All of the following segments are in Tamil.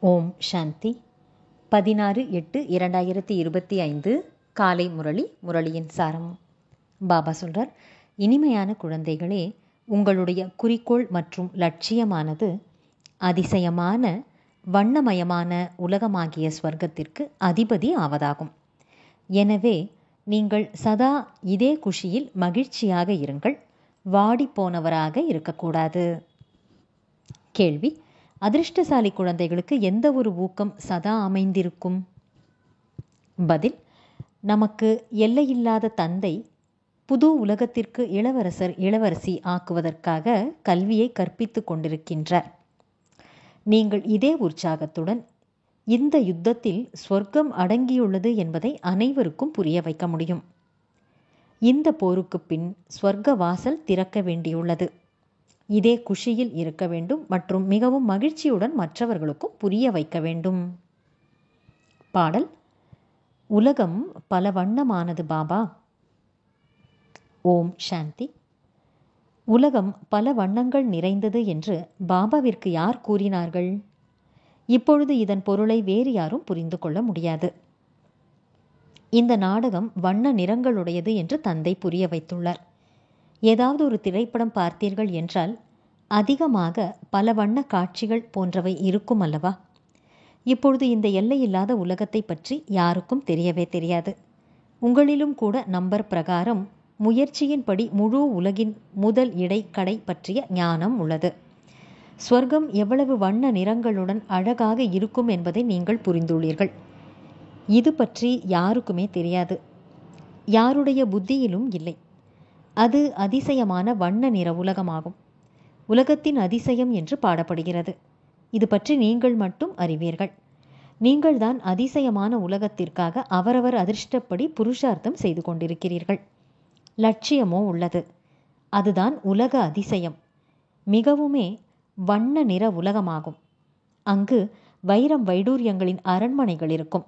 ஓம் சாந்தி. 16/8/2025 காலை முரளியின் சாரம். பாபா சொல்றார், இனிமையான குழந்தைகளே, உங்களுடைய குறிக்கோள் மற்றும் லட்சியமானது அதிசயமான வண்ணமயமான உலகமாகிய ஸ்வர்க்கத்திற்கு அதிபதி ஆவதாகும். எனவே நீங்கள் சதா இதே குஷியில் மகிழ்ச்சியாக இருங்கள், வாடிப்போனவராக இருக்கக்கூடாது. கேள்வி: அதிர்ஷ்டசாலி குழந்தைகளுக்கு எந்த ஒரு ஊக்கம் சதா அமைந்திருக்கும்? பதில்: நமக்கு எல்லையில்லாத தந்தை புது உலகத்திற்கு இளவரசி ஆக்குவதற்காக கல்வியை கற்பித்துக் கொண்டிருக்கின்றார். நீங்கள் இதே உற்சாகத்துடன் இந்த யுத்தத்தில் சொர்க்கம் அடங்கியுள்ளது என்பதை அனைவருக்கும் புரிய வைக்க முடியும். இந்த போருக்கு பின் சொர்க்க வாசல் திறக்க வேண்டியுள்ளது. இதே குஷியில் இருக்க வேண்டும் மற்றும் மிகவும் மகிழ்ச்சியுடன் மற்றவர்களுக்கும் புரிய வைக்க வேண்டும். பாடல்: உலகம் பல வண்ணமானது பாபா. ஓம் சாந்தி. உலகம் பல வண்ணங்கள் நிறைந்தது என்று பாபாவிற்கு யார் கூறினார்கள்? இப்பொழுது இதன் பொருளை வேறு யாரும் புரிந்து கொள்ள முடியாது. இந்த நாடகம் வண்ண நிறங்களுடையது என்று தந்தை புரிய வைத்துள்ளார். ஏதாவது ஒரு திரைப்படம் பார்த்தீர்கள் என்றால் அதிகமாக பல வண்ண காட்சிகள் போன்றவை இருக்கும் அல்லவா? இப்பொழுது இந்த எல்லையில்லாத உலகத்தை பற்றி யாருக்கும் தெரியவே தெரியாது. உங்களிலும் கூட நம்பர் பிரகாரம் முயற்சியின்படி முழு உலகின் முதல் கடை பற்றிய ஞானம் உள்ளது. ஸ்வர்க்கம் எவ்வளவு வண்ண நிறங்களுடன் அழகாக இருக்கும் என்பதை நீங்கள் புரிந்துள்ளீர்கள். இது பற்றி யாருக்குமே தெரியாது, யாருடைய புத்தியிலும் இல்லை. அது அதிசயமான வண்ண நிற உலகமாகும். உலகத்தின் அதிசயம் என்று பாடப்படுகிறது. இது பற்றி நீங்கள் மட்டும் அறிவீர்கள். நீங்கள்தான் அதிசயமான உலகத்திற்காக அவரவர் அதிர்ஷ்டப்படி புருஷார்த்தம் செய்து கொண்டிருக்கிறீர்கள். லட்சியமோ உள்ளது. அதுதான் உலக அதிசயம். மிகவுமே வண்ண நிற உலகமாகும். அங்கு வைரம் வைடூரியங்களின் அரண்மனைகள் இருக்கும்.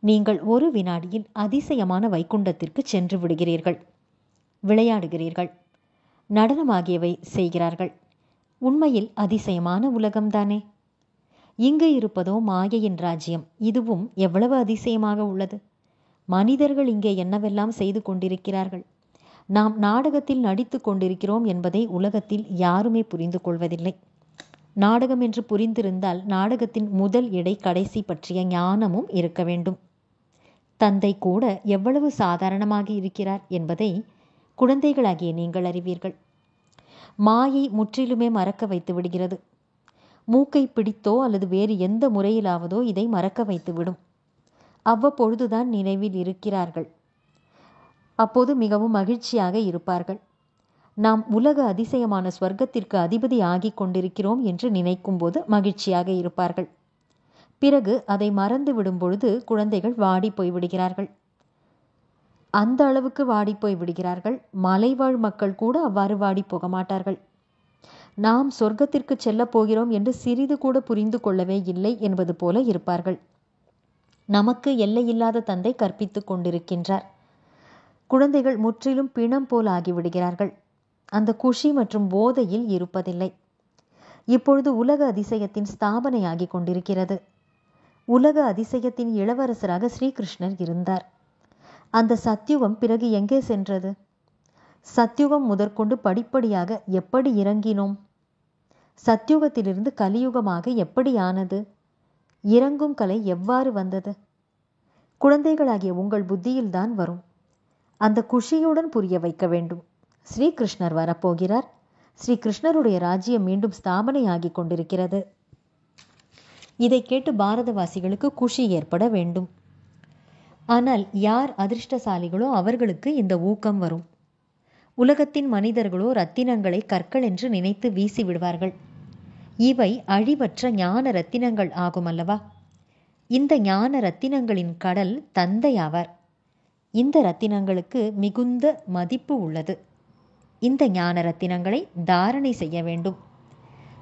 நீங்கள் ஒரு வினாடியில் அதிசயமான வைகுண்டத்திற்கு சென்று விடுகிறீர்கள். விளையாடுகிறீர்கள், நடனமாகியவை செய்கிறார்கள். உண்மையில் அதிசயமான உலகம்தானே. இங்கு இருப்பதோ மாயையின் ராஜ்யம். இதுவும் எவ்வளவு அதிசயமாக உள்ளது. மனிதர்கள் இங்கே என்னவெல்லாம் செய்து கொண்டிருக்கிறார்கள். நாம் நாடகத்தில் நடித்து கொண்டிருக்கிறோம் என்பதை உலகத்தில் யாருமே புரிந்து கொள்வதில்லை. நாடகம் என்று புரிந்திருந்தால் நாடகத்தின் முதல் கடைசி பற்றிய ஞானமும் இருக்க வேண்டும். தந்தை கூட எவ்வளவு சாதாரணமாக இருக்கிறார் என்பதை குழந்தைகளாகிய நீங்கள் அறிவீர்கள். மாயை முற்றிலுமே மறக்க வைத்து விடுகிறது. மூக்கை பிடித்தோ அல்லது வேறு எந்த முறையிலாவதோ இதை மறக்க வைத்து விடும். அவ்வப்பொழுதுதான் நினைவில் இருக்கிறார்கள். அப்போது மிகவும் மகிழ்ச்சியாக இருப்பார்கள். நாம் உலக அதிசயமான ஸ்வர்க்கத்திற்கு அதிபதி ஆகிக் கொண்டிருக்கிறோம் என்று நினைக்கும் போது மகிழ்ச்சியாக இருப்பார்கள். பிறகு அதை மறந்து விடும் பொழுது குழந்தைகள் வாடி போய்விடுகிறார்கள். அந்த அளவுக்கு வாடிப்போய் விடுகிறார்கள். மலைவாழ் மக்கள் கூட அவ்வாறு வாடி போக மாட்டார்கள். நாம் சொர்க்கத்திற்கு செல்லப் போகிறோம் என்று சிறிது கூட புரிந்து கொள்ளவே இல்லை என்பது போல இருப்பார்கள். நமக்கு எல்லையில்லாத தந்தை கற்பித்துக் கொண்டிருக்கின்றார். குழந்தைகள் முற்றிலும் பிணம் போல் ஆகிவிடுகிறார்கள். அந்த குஷி மற்றும் போதையில் இருப்பதில்லை. இப்பொழுது உலக அதிசயத்தின் ஸ்தாபனையாகி கொண்டிருக்கிறது. உலக அதிசயத்தின் இளவரசராக ஸ்ரீகிருஷ்ணர் இருந்தார். அந்த சத்யுகம் பிறகு எங்கே சென்றது? சத்யுகம் முதற்கொண்டு படிப்படியாக எப்படி இறங்கினோம்? சத்யுகத்திலிருந்து கலியுகமாக எப்படி ஆனது? இறங்கும் கலை எவ்வாறு வந்தது? குழந்தைகளாகிய உங்கள் புத்தியில்தான் வரும். அந்த குஷியுடன் புரிய வைக்க வேண்டும். ஸ்ரீகிருஷ்ணர் வரப்போகிறார். ஸ்ரீகிருஷ்ணருடைய ராஜ்யம் மீண்டும் ஸ்தாபனை ஆகி கொண்டிருக்கிறது. இதை கேட்டு பாரதவாசிகளுக்கு குஷி ஏற்பட வேண்டும். ஆனால் யார் அதிர்ஷ்டசாலிகளோ அவர்களுக்கு இந்த ஊக்கம் வரும். உலகத்தின் மனிதர்களோ ரத்தினங்களை கற்கள் என்று நினைத்து வீசி விடுவார்கள். இவை அழிவற்ற ஞான ரத்தினங்கள் ஆகும் அல்லவா? இந்த ஞான ரத்தினங்களின் கடல் தந்தையாவார். இந்த ரத்தினங்களுக்கு மிகுந்த மதிப்பு உள்ளது. இந்த ஞான ரத்தினங்களை தாரணை செய்ய வேண்டும்.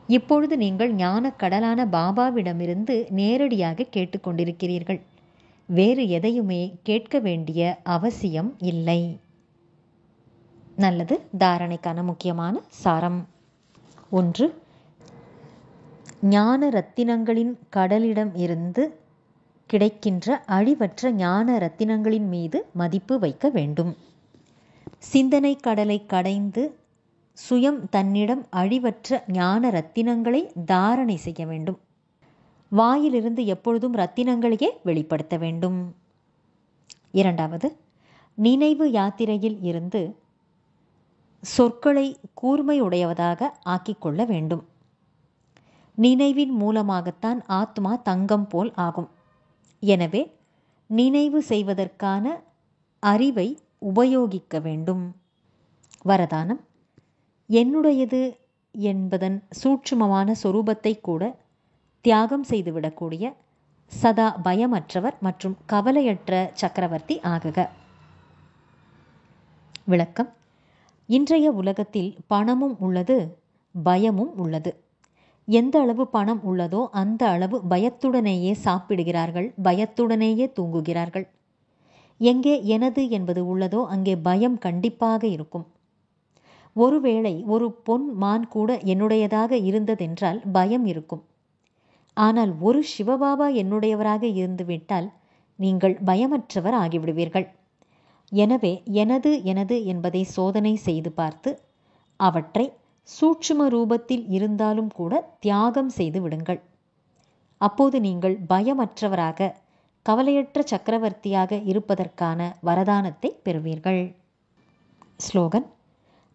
இப்பொழுது நீங்கள் ஞான கடலான பாபாவிடமிருந்து நேரடியாக கேட்டுக்கொண்டிருக்கிறீர்கள். வேறு எதையுமே கேட்க வேண்டிய அவசியம் இல்லை. நல்லது. தாரணைக்கான முக்கியமான சாரம். 1. ஞான ரத்தினங்களின் கடலிடம் இருந்து கிடைக்கின்ற அழிவற்ற ஞான ரத்தினங்களின் மீது மதிப்பு வைக்க வேண்டும். சிந்தனை கடலை கடைந்து சுயம் தன்னிடம் அழிவற்ற ஞான ரத்தினங்களை தாரணை செய்ய வேண்டும். வாயிலிருந்து எப்பொழுதும் ரத்தினங்களையே வெளிப்படுத்த வேண்டும். 2வது, நினைவு யாத்திரையில் இருந்து சொற்களை கூர்மையுடையவதாக ஆக்கிக்கொள்ள வேண்டும். நினைவின் மூலமாகத்தான் ஆத்மா தங்கம் போல் ஆகும். எனவே நினைவு செய்வதற்கான அறிவை உபயோகிக்க வேண்டும். வரதானம்: என்னுடையது என்பதன் சூட்சுமமான சொரூபத்தை கூட தியாகம் செய்துவிடக்கூடிய சதா பயமற்றவர் மற்றும் கவலையற்ற சக்கரவர்த்தி ஆகுக. விளக்கம்: இன்றைய உலகத்தில் பணமும் உள்ளது, பயமும் உள்ளது. எந்த அளவு பணம் உள்ளதோ அந்த அளவு பயத்துடனேயே சாப்பிடுகிறார்கள், பயத்துடனேயே தூங்குகிறார்கள். எங்கே எனது என்பது உள்ளதோ அங்கே பயம் கண்டிப்பாக இருக்கும். ஒருவேளை ஒரு பொன் மான் கூட என்னுடையதாக இருந்ததென்றால் பயம் இருக்கும். ஆனால் ஒரு சிவபாபா என்னுடையவராக இருந்துவிட்டால் நீங்கள் பயமற்றவர் ஆகிவிடுவீர்கள். எனவே எனது எனது என்பதை சோதனை செய்து பார்த்து அவற்றை சூட்சும ரூபத்தில் இருந்தாலும் கூட தியாகம் செய்து விடுங்கள். அப்போது நீங்கள் பயமற்றவராக, கவலையற்ற சக்கரவர்த்தியாக இருப்பதற்கான வரதானத்தை பெறுவீர்கள். ஸ்லோகன்: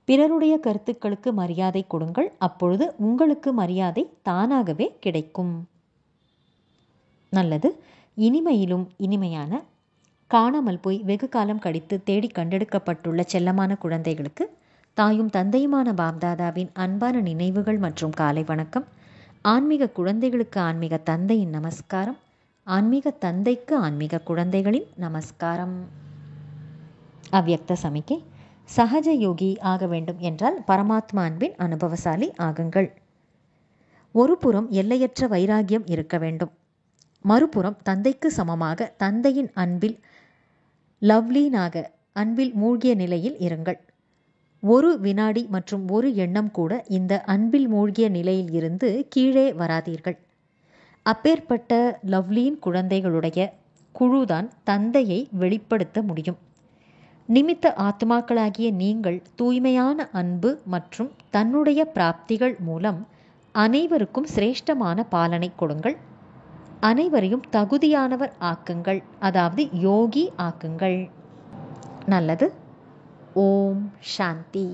பிறருடைய கருத்துக்களுக்கு மரியாதை கொடுங்கள், அப்பொழுது உங்களுக்கு மரியாதை தானாகவே கிடைக்கும். நல்லது. இனிமையிலும் இனிமையான, காணாமல் போய் வெகு காலம் கழித்து தேடி கண்டெடுக்கப்பட்டுள்ள செல்லமான குழந்தைகளுக்கு தாயும் தந்தையுமான பாப்தாதாவின் அன்பான நினைவுகள் மற்றும் காலை வணக்கம். ஆன்மீக குழந்தைகளுக்கு ஆன்மீக தந்தையின் நமஸ்காரம். ஆன்மீக தந்தைக்கு ஆன்மீக குழந்தைகளின் நமஸ்காரம். அவ்யக்த சமிக்கை: சகஜ யோகி ஆக வேண்டும் என்றால் பரமாத்மா அன்பின் அனுபவசாலி ஆகுங்கள். ஒரு புறம் எல்லையற்ற வைராகியம் இருக்க வேண்டும், மறுபுறம் தந்தைக்கு சமமாக தந்தையின் அன்பில் லவ்லீனாக அன்பில் மூழ்கிய நிலையில் இருங்கள். ஒரு வினாடி மற்றும் ஒரு எண்ணம் கூட இந்த அன்பில் மூழ்கிய நிலையில் இருந்து கீழே வராதீர்கள். அப்பேற்பட்ட லவ்லீன் குழந்தைகளுடைய குழுதான் தந்தையை வெளிப்படுத்த முடியும். நிமித்த ஆத்மாக்களாகிய நீங்கள் தூய்மையான அன்பு மற்றும் தன்னுடைய பிராப்திகள் மூலம் அனைவருக்கும் சிரேஷ்டமான பாலனை கொடுங்கள். அனைவரையும் தகுதியானவர் ஆக்குங்கள், அதாவது யோகி ஆக்குங்கள். நல்லது. ஓம் சாந்தி.